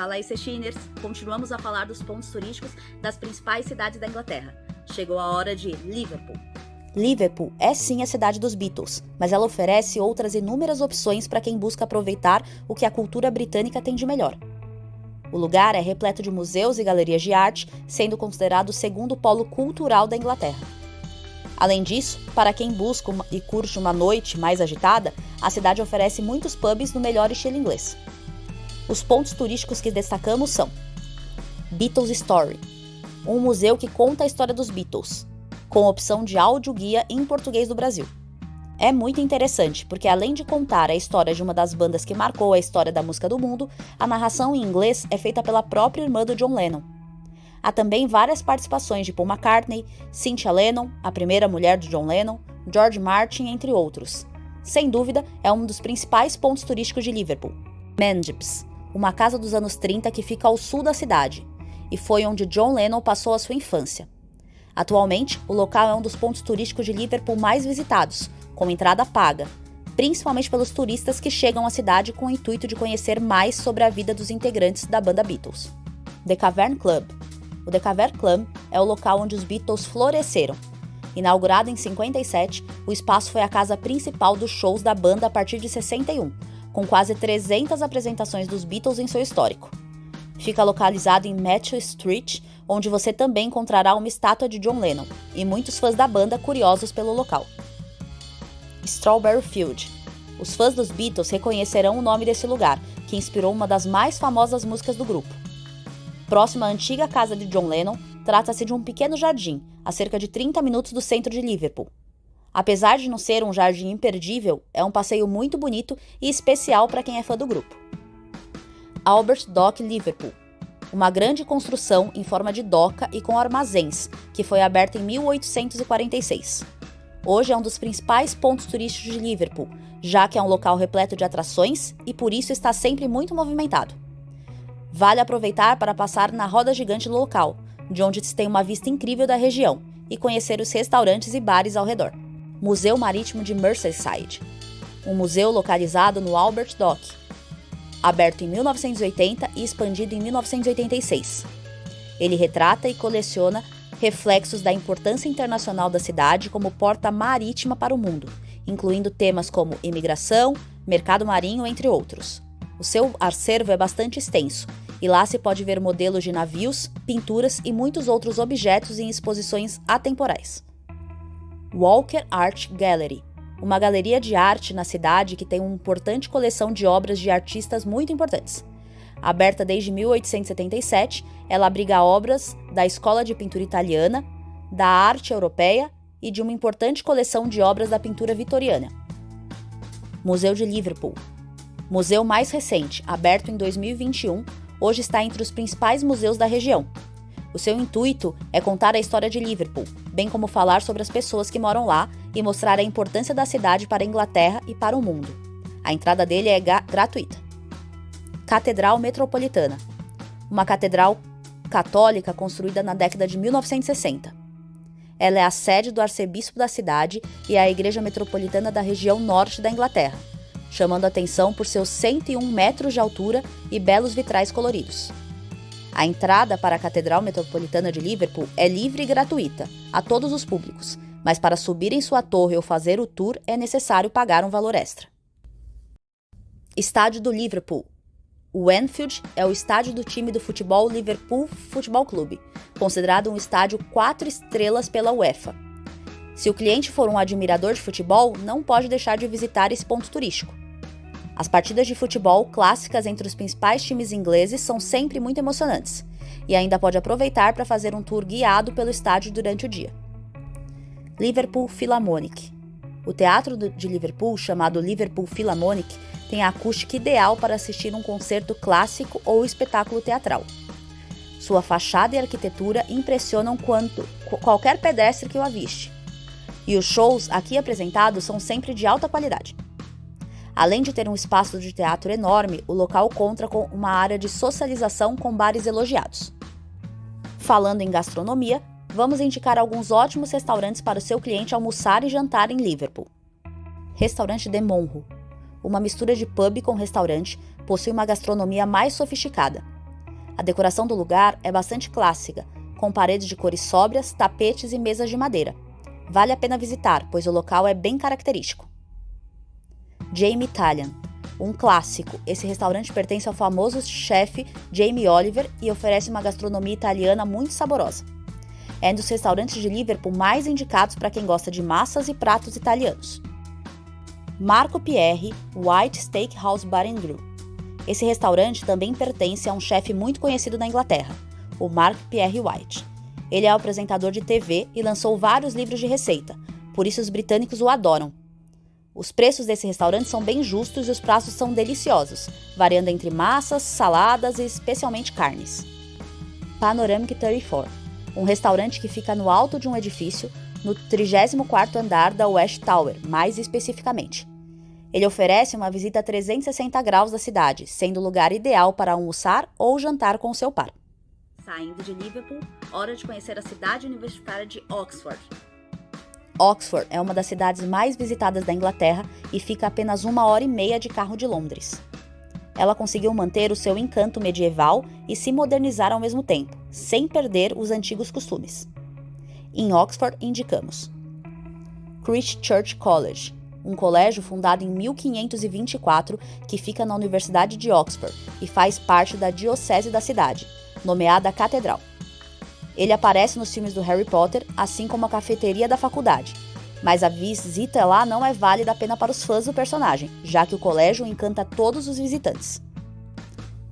Fala aí, Sexiners! Continuamos a falar dos pontos turísticos das principais cidades da Inglaterra. Chegou a hora de Liverpool. Liverpool é sim a cidade dos Beatles, mas ela oferece outras inúmeras opções para quem busca aproveitar o que a cultura britânica tem de melhor. O lugar é repleto de museus e galerias de arte, sendo considerado o segundo polo cultural da Inglaterra. Além disso, para quem busca e curte uma noite mais agitada, a cidade oferece muitos pubs no melhor estilo inglês. Os pontos turísticos que destacamos são Beatles Story, um museu que conta a história dos Beatles, com opção de áudio-guia em português do Brasil. É muito interessante, porque além de contar a história de uma das bandas que marcou a história da música do mundo, a narração em inglês é feita pela própria irmã do John Lennon. Há também várias participações de Paul McCartney, Cynthia Lennon, a primeira mulher do John Lennon, George Martin, entre outros. Sem dúvida, é um dos principais pontos turísticos de Liverpool. Menzies, uma casa dos anos 30 que fica ao sul da cidade, e foi onde John Lennon passou a sua infância. Atualmente, o local é um dos pontos turísticos de Liverpool mais visitados, com entrada paga, principalmente pelos turistas que chegam à cidade com o intuito de conhecer mais sobre a vida dos integrantes da banda Beatles. The Cavern Club. O The Cavern Club é o local onde os Beatles floresceram. Inaugurado em 57, o espaço foi a casa principal dos shows da banda a partir de 61, com quase 300 apresentações dos Beatles em seu histórico. Fica localizado em Matthew Street, onde você também encontrará uma estátua de John Lennon, e muitos fãs da banda curiosos pelo local. Strawberry Field. Os fãs dos Beatles reconhecerão o nome desse lugar, que inspirou uma das mais famosas músicas do grupo. Próximo à antiga casa de John Lennon, trata-se de um pequeno jardim, a cerca de 30 minutos do centro de Liverpool. Apesar de não ser um jardim imperdível, é um passeio muito bonito e especial para quem é fã do grupo. Albert Dock Liverpool, uma grande construção em forma de doca e com armazéns, que foi aberta em 1846. Hoje é um dos principais pontos turísticos de Liverpool, já que é um local repleto de atrações e por isso está sempre muito movimentado. Vale aproveitar para passar na roda gigante do local, de onde se tem uma vista incrível da região, e conhecer os restaurantes e bares ao redor. Museu Marítimo de Merseyside, um museu localizado no Albert Dock, aberto em 1980 e expandido em 1986. Ele retrata e coleciona reflexos da importância internacional da cidade como porta marítima para o mundo, incluindo temas como imigração, mercado marinho, entre outros. O seu acervo é bastante extenso, e lá se pode ver modelos de navios, pinturas e muitos outros objetos em exposições atemporais. Walker Art Gallery, uma galeria de arte na cidade que tem uma importante coleção de obras de artistas muito importantes. Aberta desde 1877, ela abriga obras da Escola de Pintura Italiana, da arte europeia e de uma importante coleção de obras da pintura vitoriana. Museu de Liverpool. Museu mais recente, aberto em 2021, hoje está entre os principais museus da região. O seu intuito é contar a história de Liverpool, bem como falar sobre as pessoas que moram lá e mostrar a importância da cidade para a Inglaterra e para o mundo. A entrada dele é gratuita. Catedral Metropolitana, uma catedral católica construída na década de 1960. Ela é a sede do arcebispo da cidade e é a igreja metropolitana da região norte da Inglaterra, chamando a atenção por seus 101 metros de altura e belos vitrais coloridos. A entrada para a Catedral Metropolitana de Liverpool é livre e gratuita, a todos os públicos, mas para subir em sua torre ou fazer o tour é necessário pagar um valor extra. Estádio do Liverpool. O Anfield é o estádio do time do futebol Liverpool Football Club, considerado um estádio 4 estrelas pela UEFA. Se o cliente for um admirador de futebol, não pode deixar de visitar esse ponto turístico. As partidas de futebol clássicas entre os principais times ingleses são sempre muito emocionantes, e ainda pode aproveitar para fazer um tour guiado pelo estádio durante o dia. Liverpool Philharmonic. O teatro de Liverpool, chamado Liverpool Philharmonic, tem a acústica ideal para assistir um concerto clássico ou espetáculo teatral. Sua fachada e arquitetura impressionam qualquer pedestre que o aviste, e os shows aqui apresentados são sempre de alta qualidade. Além de ter um espaço de teatro enorme, o local conta com uma área de socialização com bares elogiados. Falando em gastronomia, vamos indicar alguns ótimos restaurantes para o seu cliente almoçar e jantar em Liverpool. Restaurante The Monro. Uma mistura de pub com restaurante, possui uma gastronomia mais sofisticada. A decoração do lugar é bastante clássica, com paredes de cores sóbrias, tapetes e mesas de madeira. Vale a pena visitar, pois o local é bem característico. Jamie Italian. Um clássico, esse restaurante pertence ao famoso chefe Jamie Oliver e oferece uma gastronomia italiana muito saborosa. É um dos restaurantes de Liverpool mais indicados para quem gosta de massas e pratos italianos. Marco Pierre White Steakhouse Bar and Grill. Esse restaurante também pertence a um chefe muito conhecido na Inglaterra, o Mark Pierre White. Ele é apresentador de TV e lançou vários livros de receita, por isso os britânicos o adoram. Os preços desse restaurante são bem justos e os pratos são deliciosos, variando entre massas, saladas e especialmente carnes. Panoramic 34, um restaurante que fica no alto de um edifício, no 34º andar da West Tower, mais especificamente. Ele oferece uma visita a 360 graus da cidade, sendo o lugar ideal para almoçar ou jantar com seu par. Saindo de Liverpool, hora de conhecer a cidade universitária de Oxford. Oxford é uma das cidades mais visitadas da Inglaterra e fica a apenas 1h30 de carro de Londres. Ela conseguiu manter o seu encanto medieval e se modernizar ao mesmo tempo, sem perder os antigos costumes. Em Oxford, indicamos Christ Church College, um colégio fundado em 1524 que fica na Universidade de Oxford e faz parte da diocese da cidade, nomeada Catedral. Ele aparece nos filmes do Harry Potter, assim como a cafeteria da faculdade, mas a visita lá não é válida apenas para os fãs do personagem, já que o colégio encanta todos os visitantes.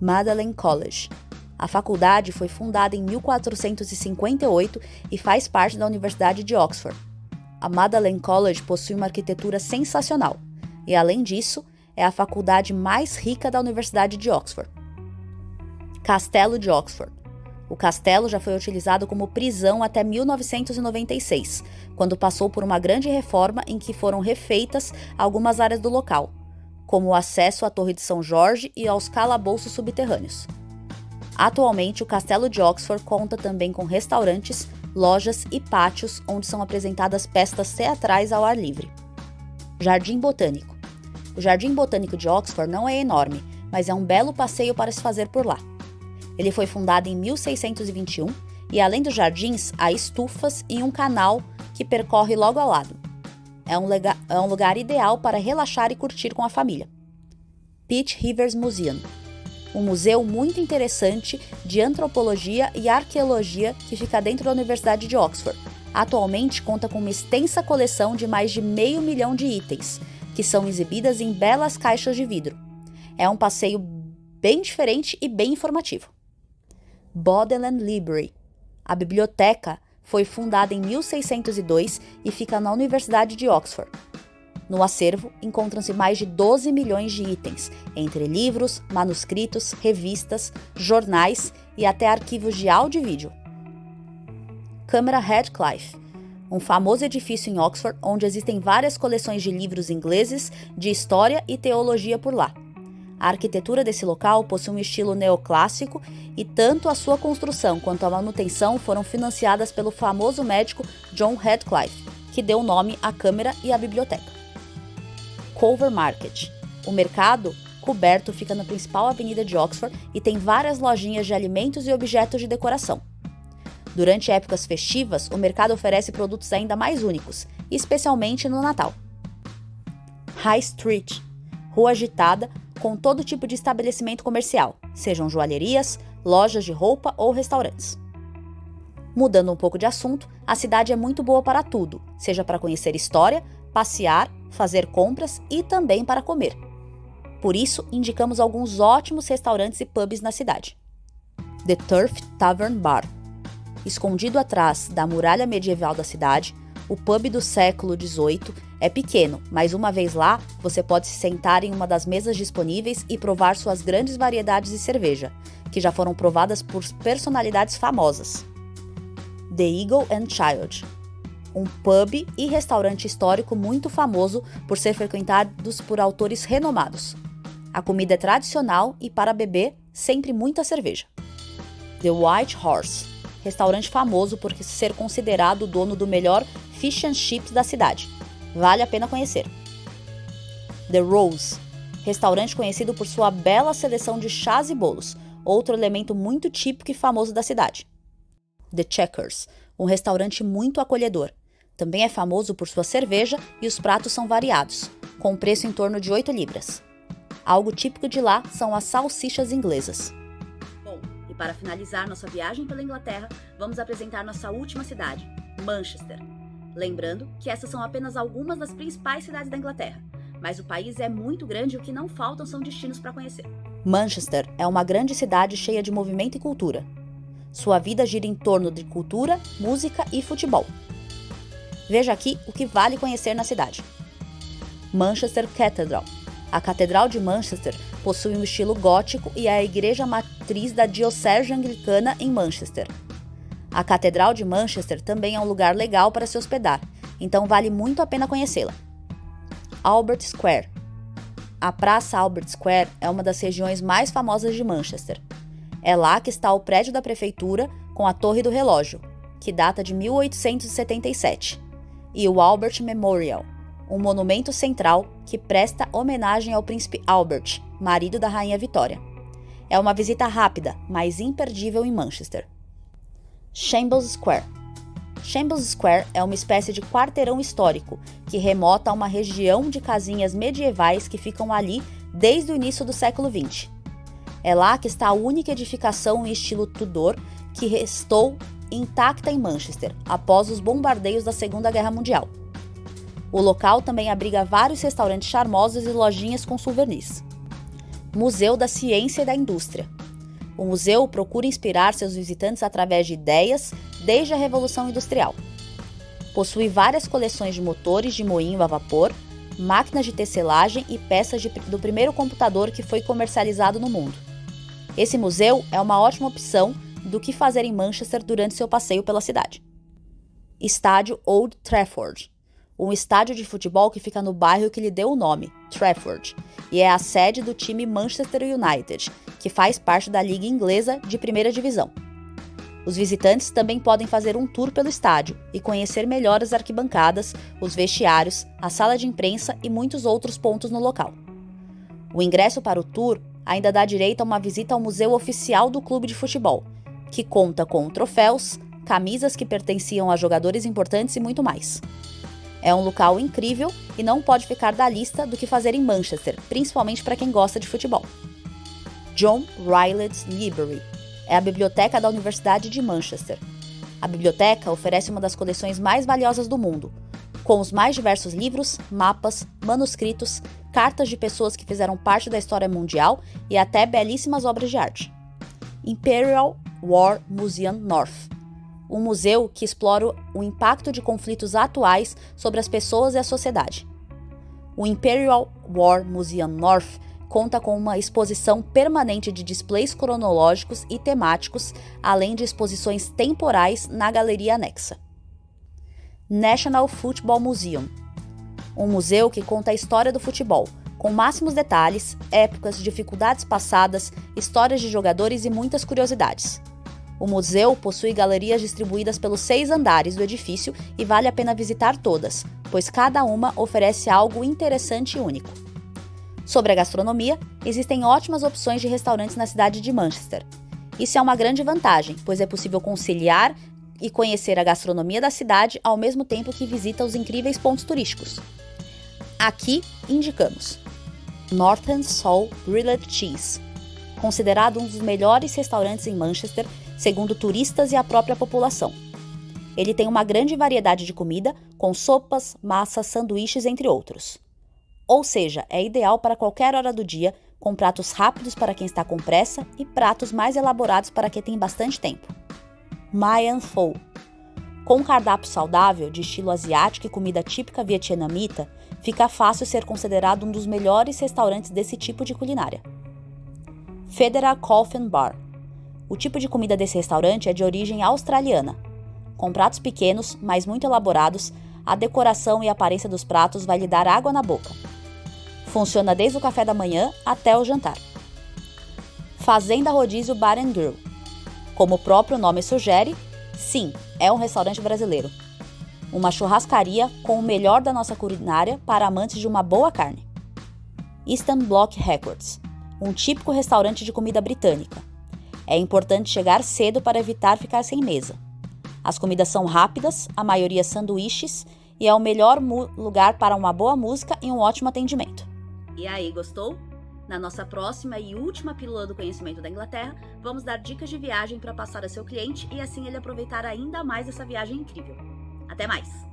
Magdalen College. A faculdade foi fundada em 1458 e faz parte da Universidade de Oxford. A Magdalen College possui uma arquitetura sensacional e, além disso, é a faculdade mais rica da Universidade de Oxford. Castelo de Oxford. O castelo já foi utilizado como prisão até 1996, quando passou por uma grande reforma em que foram refeitas algumas áreas do local, como o acesso à Torre de São Jorge e aos calabouços subterrâneos. Atualmente, o Castelo de Oxford conta também com restaurantes, lojas e pátios onde são apresentadas peças teatrais ao ar livre. Jardim Botânico. O Jardim Botânico de Oxford não é enorme, mas é um belo passeio para se fazer por lá. Ele foi fundado em 1621 e, além dos jardins, há estufas e um canal que percorre logo ao lado. É um lugar ideal para relaxar e curtir com a família. Pitt Rivers Museum, um museu muito interessante de antropologia e arqueologia que fica dentro da Universidade de Oxford. Atualmente conta com uma extensa coleção de mais de 500 mil de itens, que são exibidas em belas caixas de vidro. É um passeio bem diferente e bem informativo. Bodleian Library. A biblioteca foi fundada em 1602 e fica na Universidade de Oxford. No acervo, encontram-se mais de 12 milhões de itens, entre livros, manuscritos, revistas, jornais e até arquivos de áudio e vídeo. Câmara Radcliffe, um famoso edifício em Oxford onde existem várias coleções de livros ingleses de história e teologia por lá. A arquitetura desse local possui um estilo neoclássico e tanto a sua construção quanto a manutenção foram financiadas pelo famoso médico John Radcliffe, que deu nome à câmara e à biblioteca. Culver Market. O mercado coberto fica na principal avenida de Oxford e tem várias lojinhas de alimentos e objetos de decoração. Durante épocas festivas, o mercado oferece produtos ainda mais únicos, especialmente no Natal. High Street. Rua agitada, com todo tipo de estabelecimento comercial, sejam joalherias, lojas de roupa ou restaurantes. Mudando um pouco de assunto, a cidade é muito boa para tudo, seja para conhecer história, passear, fazer compras e também para comer. Por isso, indicamos alguns ótimos restaurantes e pubs na cidade. The Turf Tavern Bar. Escondido atrás da muralha medieval da cidade, o pub do século XVIII é pequeno, mas uma vez lá, você pode se sentar em uma das mesas disponíveis e provar suas grandes variedades de cerveja, que já foram provadas por personalidades famosas. The Eagle and Child, um pub e restaurante histórico muito famoso por ser frequentados por autores renomados. A comida é tradicional e, para beber, sempre muita cerveja. The White Horse, restaurante famoso por ser considerado o dono do melhor fish and chips da cidade. Vale a pena conhecer. The Rose, restaurante conhecido por sua bela seleção de chás e bolos, outro elemento muito típico e famoso da cidade. The Checkers, um restaurante muito acolhedor. Também é famoso por sua cerveja e os pratos são variados, com um preço em torno de 8 libras. Algo típico de lá são as salsichas inglesas. Bom, e para finalizar nossa viagem pela Inglaterra, vamos apresentar nossa última cidade, Manchester. Lembrando que essas são apenas algumas das principais cidades da Inglaterra, mas o país é muito grande e o que não faltam são destinos para conhecer. Manchester é uma grande cidade cheia de movimento e cultura. Sua vida gira em torno de cultura, música e futebol. Veja aqui o que vale conhecer na cidade. Manchester Cathedral. A Catedral de Manchester possui um estilo gótico e é a igreja matriz da Diocese Anglicana em Manchester. A Catedral de Manchester também é um lugar legal para se hospedar, então vale muito a pena conhecê-la. Albert Square. A Praça Albert Square é uma das regiões mais famosas de Manchester. É lá que está o prédio da prefeitura com a Torre do Relógio, que data de 1877, e o Albert Memorial, um monumento central que presta homenagem ao príncipe Albert, marido da rainha Vitória. É uma visita rápida, mas imperdível em Manchester. Shambles Square. Shambles Square é uma espécie de quarteirão histórico que remota a uma região de casinhas medievais que ficam ali desde o início do século XX. É lá que está a única edificação em estilo Tudor que restou intacta em Manchester, após os bombardeios da Segunda Guerra Mundial. O local também abriga vários restaurantes charmosos e lojinhas com souvenirs. Museu da Ciência e da Indústria. O museu procura inspirar seus visitantes através de ideias desde a Revolução Industrial. Possui várias coleções de motores de moinho a vapor, máquinas de tecelagem e peças do primeiro computador que foi comercializado no mundo. Esse museu é uma ótima opção do que fazer em Manchester durante seu passeio pela cidade. Estádio Old Trafford. Um estádio de futebol que fica no bairro que lhe deu o nome, Trafford, e é a sede do time Manchester United, que faz parte da Liga Inglesa de Primeira Divisão. Os visitantes também podem fazer um tour pelo estádio e conhecer melhor as arquibancadas, os vestiários, a sala de imprensa e muitos outros pontos no local. O ingresso para o tour ainda dá direito a uma visita ao museu oficial do clube de futebol, que conta com troféus, camisas que pertenciam a jogadores importantes e muito mais. É um local incrível e não pode ficar da lista do que fazer em Manchester, principalmente para quem gosta de futebol. John Rylands Library é a biblioteca da Universidade de Manchester. A biblioteca oferece uma das coleções mais valiosas do mundo, com os mais diversos livros, mapas, manuscritos, cartas de pessoas que fizeram parte da história mundial e até belíssimas obras de arte. Imperial War Museum North, um museu que explora o impacto de conflitos atuais sobre as pessoas e a sociedade. O Imperial War Museum North conta com uma exposição permanente de displays cronológicos e temáticos, além de exposições temporais na galeria anexa. National Football Museum, um museu que conta a história do futebol, com máximos detalhes, épocas, dificuldades passadas, histórias de jogadores e muitas curiosidades. O museu possui galerias distribuídas pelos 6 andares do edifício e vale a pena visitar todas, pois cada uma oferece algo interessante e único. Sobre a gastronomia, existem ótimas opções de restaurantes na cidade de Manchester. Isso é uma grande vantagem, pois é possível conciliar e conhecer a gastronomia da cidade ao mesmo tempo que visita os incríveis pontos turísticos. Aqui indicamos Norton Soul Grilled Cheese, considerado um dos melhores restaurantes em Manchester, segundo turistas e a própria população. Ele tem uma grande variedade de comida, com sopas, massas, sanduíches, entre outros. Ou seja, é ideal para qualquer hora do dia, com pratos rápidos para quem está com pressa e pratos mais elaborados para quem tem bastante tempo. Mayan Pho. Com um cardápio saudável, de estilo asiático e comida típica vietnamita, fica fácil ser considerado um dos melhores restaurantes desse tipo de culinária. Federal Coffin Bar. O tipo de comida desse restaurante é de origem australiana. Com pratos pequenos, mas muito elaborados, a decoração e a aparência dos pratos vai lhe dar água na boca. Funciona desde o café da manhã até o jantar. Fazenda Rodízio Bar & Grill. Como o próprio nome sugere, sim, é um restaurante brasileiro. Uma churrascaria com o melhor da nossa culinária para amantes de uma boa carne. Eastern Bloc Records, um típico restaurante de comida britânica. É importante chegar cedo para evitar ficar sem mesa. As comidas são rápidas, a maioria sanduíches, e é o melhor lugar para uma boa música e um ótimo atendimento. E aí, gostou? Na nossa próxima e última pílula do conhecimento da Inglaterra, vamos dar dicas de viagem para passar a seu cliente e assim ele aproveitar ainda mais essa viagem incrível. Até mais!